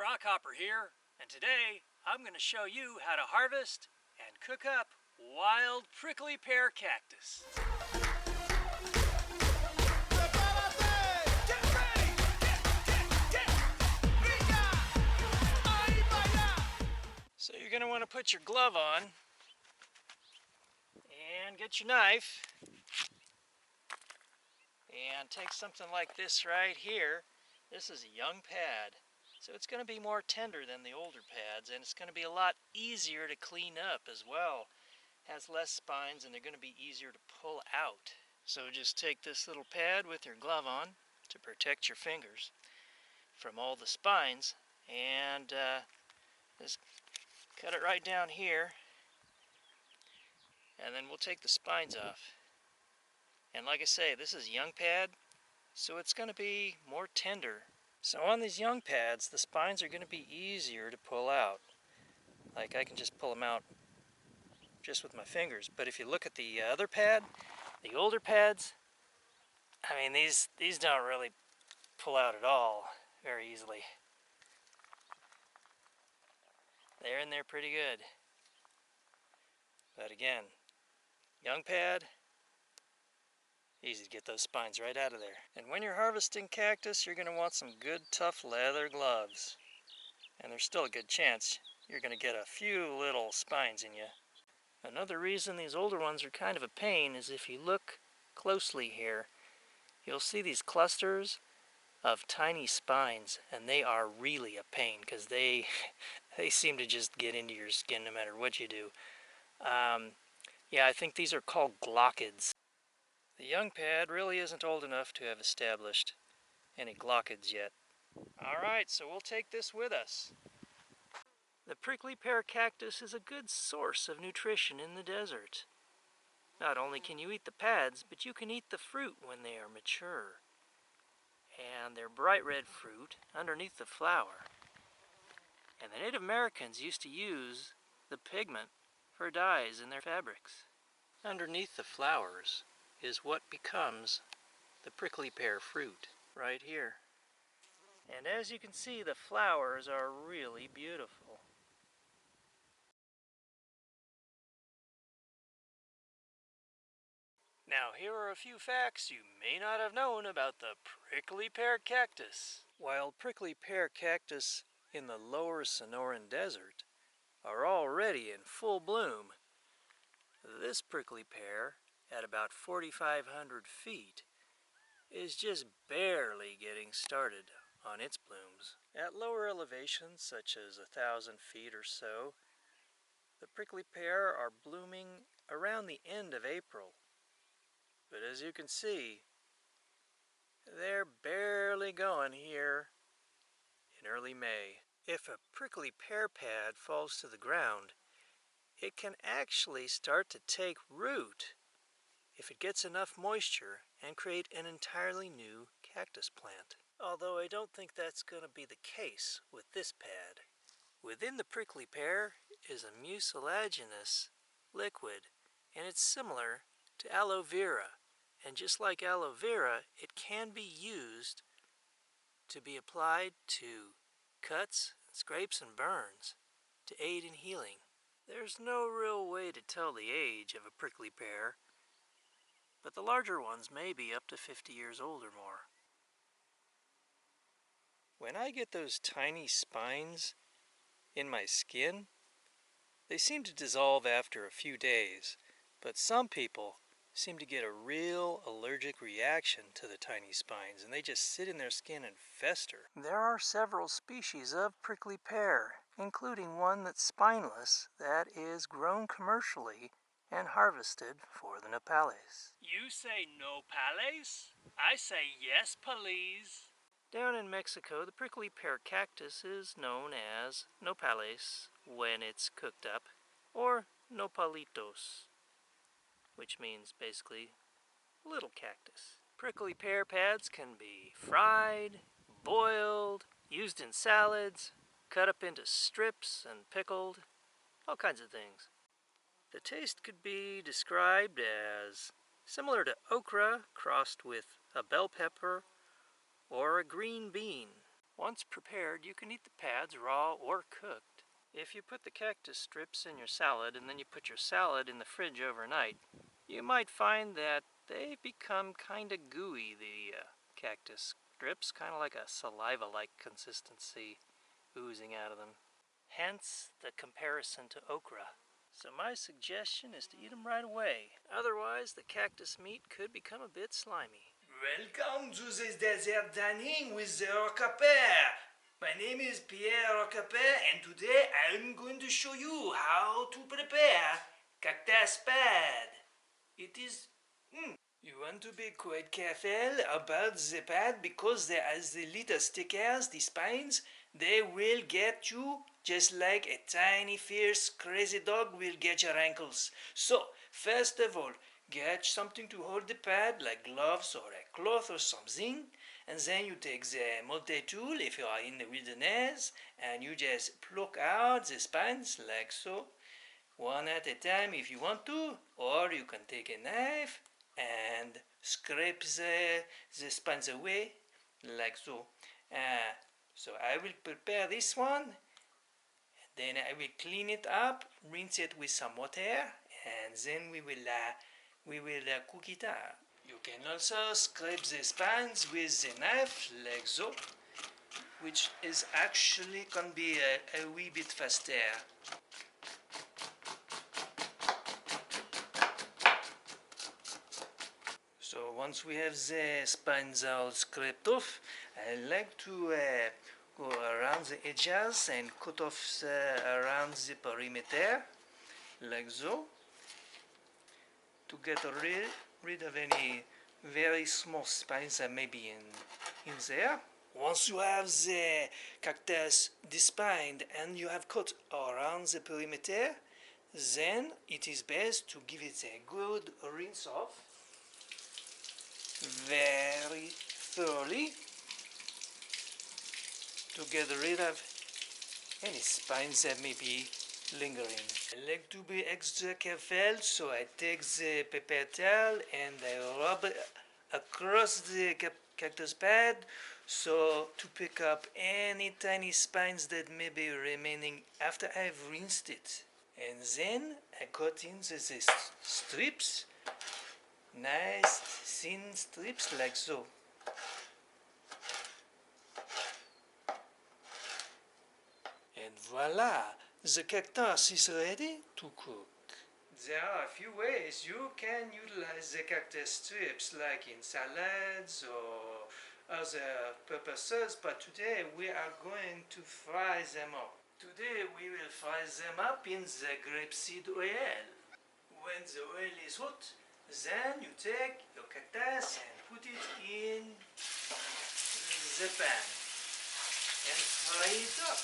Rockhopper here, and today I'm going to show you how to harvest and cook up wild prickly pear cactus. So you're going to want to put your glove on and get your knife and take something like this right here. This is a young pad, so it's going to be more tender than the older pads, and it's going to be a lot easier to clean up as well. It has less spines and they're going to be easier to pull out. So just take this little pad with your glove on to protect your fingers from all the spines, and just cut it right down here, and then we'll take the spines off. And like I say, this is young pad, so it's going to be more tender. So on these young pads, the spines are going to be easier to pull out. Like I can just pull them out just with my fingers. But if you look at the other pad, the older pads, I mean these don't really pull out at all very easily. They're in there pretty good. But again, young pad, easy to get those spines right out of there. And when you're harvesting cactus, you're going to want some good tough leather gloves. And there's still a good chance you're going to get a few little spines in you. Another reason these older ones are kind of a pain is if you look closely here, you'll see these clusters of tiny spines, and they are really a pain because they seem to just get into your skin no matter what you do. Yeah, I think these are called glockids. The young pad really isn't old enough to have established any glockids yet. Alright, so we'll take this with us. The prickly pear cactus is a good source of nutrition in the desert. Not only can you eat the pads, but you can eat the fruit when they are mature. And they're bright red fruit underneath the flower. And the Native Americans used to use the pigment for dyes in their fabrics. Underneath the flowers is what becomes the prickly pear fruit right here. And as you can see, the flowers are really beautiful. Now here are a few facts you may not have known about the prickly pear cactus. While prickly pear cactus in the lower Sonoran Desert are already in full bloom, this prickly pear at about 4,500 feet is just barely getting started on its blooms. At lower elevations, such as 1,000 feet or so, the prickly pear are blooming around the end of April. But as you can see, they're barely going here in early May. If a prickly pear pad falls to the ground, it can actually start to take root if it gets enough moisture and create an entirely new cactus plant. Although I don't think that's going to be the case with this pad. Within the prickly pear is a mucilaginous liquid, and it's similar to aloe vera. And just like aloe vera, it can be used to be applied to cuts, scrapes, and burns to aid in healing. There's no real way to tell the age of a prickly pear, but the larger ones may be up to 50 years old or more. When I get those tiny spines in my skin, they seem to dissolve after a few days, but some people seem to get a real allergic reaction to the tiny spines, and they just sit in their skin and fester. There are several species of prickly pear, including one that's spineless that is grown commercially and harvested for the nopales. You say nopales? I say yes, please. Down in Mexico, the prickly pear cactus is known as nopales when it's cooked up, or nopalitos, which means basically little cactus. Prickly pear pads can be fried, boiled, used in salads, cut up into strips and pickled, all kinds of things. The taste could be described as similar to okra crossed with a bell pepper or a green bean. Once prepared, you can eat the pads raw or cooked. If you put the cactus strips in your salad and then you put your salad in the fridge overnight, you might find that they become kind of gooey, the cactus strips, kind of like a saliva-like consistency oozing out of them. Hence the comparison to okra. So my suggestion is to eat them right away. Otherwise, the cactus meat could become a bit slimy. Welcome to this desert dining with the Rockhopper. My name is Pierre Rockhopper, and today I'm going to show you how to prepare cactus pad. It is... You want to be quite careful about the pad because there are the little stickers, the spines. They will get you just like a tiny, fierce, crazy dog will get your ankles. So, first of all, get something to hold the pad, like gloves or a cloth or something. And then you take the multi-tool if you are in the wilderness, and you just pluck out the spines like so, one at a time if you want to, or you can take a knife and scrape the spines away like so. So I will prepare this one, then I will clean it up, rinse it with some water, and then we will cook it up. You can also scrape the spines with the knife like so, which is actually can be a wee bit faster. So once we have the spines all scraped off, I like to go around the edges and cut off around the perimeter like so, to get rid of any very small spines that may be in there. Once you have the cactus despined and you have cut around the perimeter, then it is best to give it a good rinse off very thoroughly to get rid of any spines that may be lingering. I like to be extra careful, so I take the paper towel and I rub it across the cactus pad so to pick up any tiny spines that may be remaining after I've rinsed it. And then I cut in the strips, nice thin strips like so. And voila, the cactus is ready to cook. There are a few ways you can utilize the cactus strips, like in salads or other purposes, but today we are going to fry them up. Today we will fry them up in the grapeseed oil. When the oil is hot, then you take your cactus and put it in the pan and fry it up.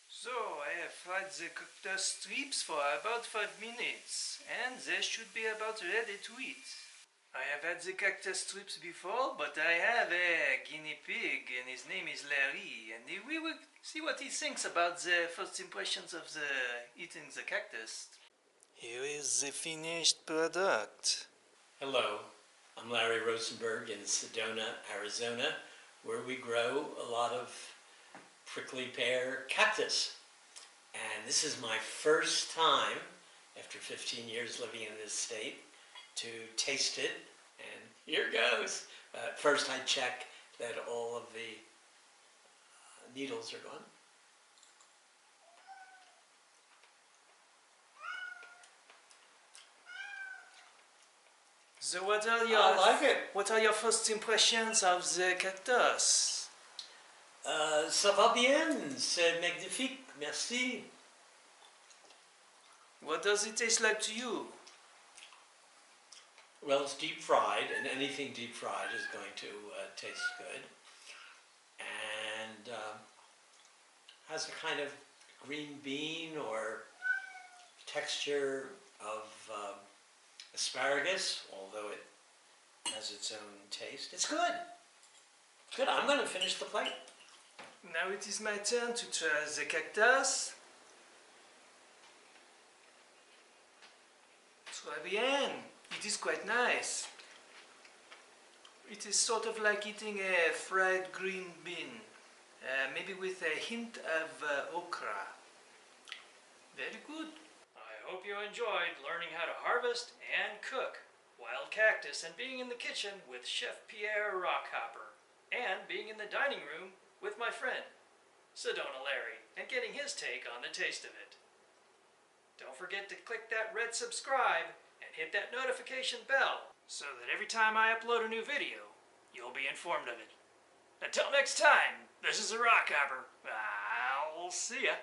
So I have fried the cactus strips for about 5 minutes, and they should be about ready to eat. I have had the cactus strips before, but I have a guinea pig, and his name is Larry, and we will see what he thinks about the first impressions of eating the cactus. Here is the finished product. Hello, I'm Larry Rosenberg in Sedona, Arizona, where we grow a lot of prickly pear cactus. And this is my first time, after 15 years living in this state, to taste it. And here goes. First I check that all of the needles are gone. So what are your first impressions of the cactus? Ça va bien, c'est magnifique, merci. What does it taste like to you? Well, it's deep fried, and anything deep fried is going to taste good. And has a kind of green bean or texture of asparagus, although it has its own taste. It's good. Good, I'm going to finish the plate. Now it is my turn to try the cactus. Très bien. It is quite nice. It is sort of like eating a fried green bean, maybe with a hint of okra. Very good. I hope you enjoyed learning how to harvest and cook wild cactus and being in the kitchen with Chef Pierre Rockhopper and being in the dining room with my friend Sedona Larry and getting his take on the taste of it. Don't forget to click that red subscribe and hit that notification bell so that every time I upload a new video, you'll be informed of it. Until next time, this is a Rockhopper. I'll see ya.